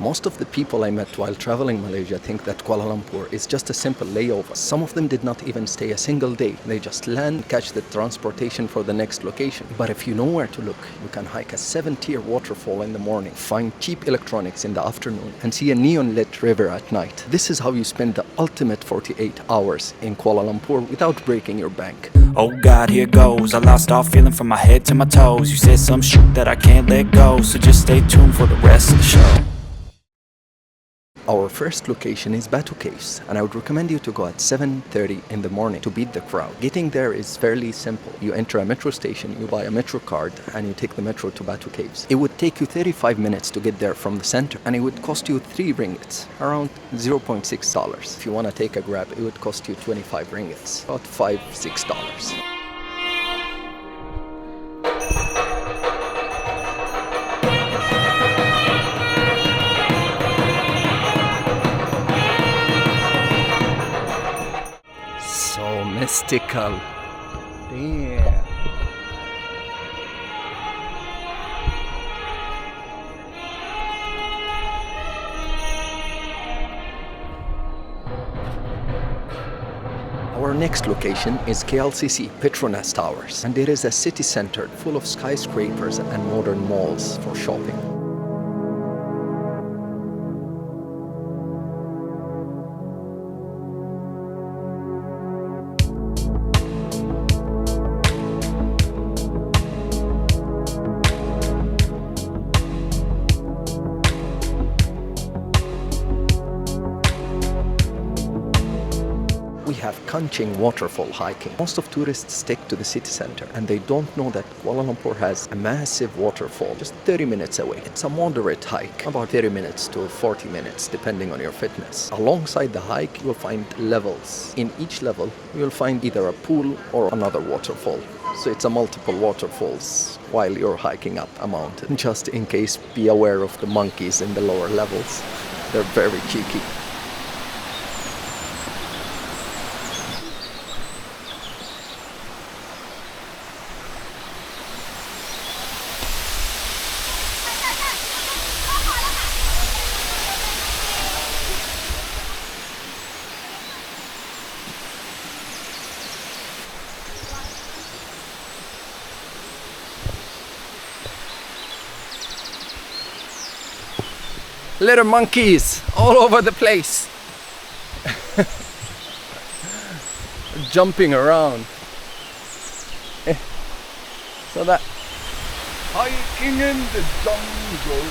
Most of the people I met while traveling Malaysia think that Kuala Lumpur is just a simple layover. Some of them did not even stay a single day. They just land, catch the transportation for the next location. But if you know where to look, you can hike a 7-tier waterfall in the morning, find cheap electronics in the afternoon, and see a neon-lit river at night. This is how you spend the ultimate 48 hours in Kuala Lumpur without breaking your bank. Oh God, here goes. I lost all feeling from my head to my toes. You said some shit that I can't let go, so just stay tuned for the rest of the show. Our first location is Batu Caves, and I would recommend you to go at 7:30 in the morning to beat the crowd. Getting there is fairly simple. You enter a metro station, you buy a metro card, and you take the metro to Batu Caves. It would take you 35 minutes to get there from the center, and it would cost you 3 ringgits, around $0.6. If you want to take a Grab, it would cost you 25 ringgits, about $5-6. So mystical. Damn. Our next location is KLCC Petronas Towers, and it is a city center full of skyscrapers and modern malls for shopping. We have Kanching Waterfall hiking. Most of tourists stick to the city center and they don't know that Kuala Lumpur has a massive waterfall just 30 minutes away. It's a moderate hike, about 30 minutes to 40 minutes depending on your fitness. Alongside the hike, you'll find levels. In each level, you'll find either a pool or another waterfall. So it's a multiple waterfalls while you're hiking up a mountain. Just in case, be aware of the monkeys in the lower levels. They're very cheeky. Little monkeys all over the place. Jumping around. So that hiking in the jungle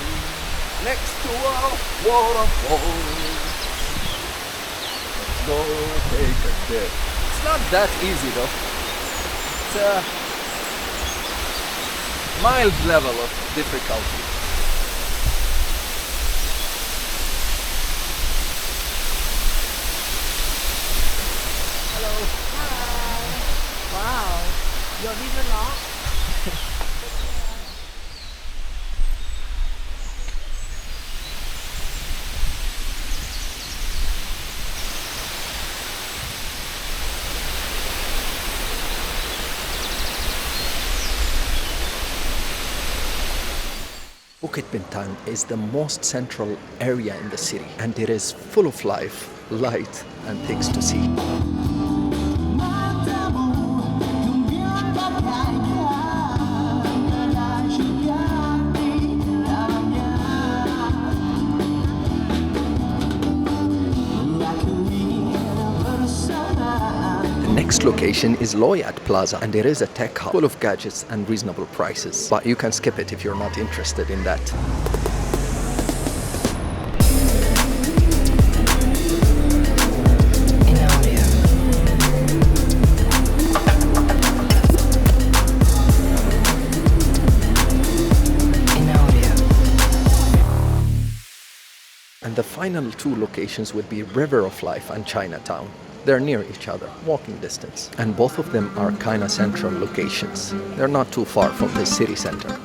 next to a waterfall. Let's go take a dip. It's not that easy though. It's a mild level of difficulty. Wow, you're even long. Bukit Bintang is the most central area in the city, and it is full of life, light, and things to see. The next location is Low Yat Plaza, and it is a tech hub full of gadgets and reasonable prices. But you can skip it if you're not interested in that. And the final two locations would be River of Life and Chinatown. They're near each other, walking distance. And both of them are kinda central locations. They're not too far from the city center.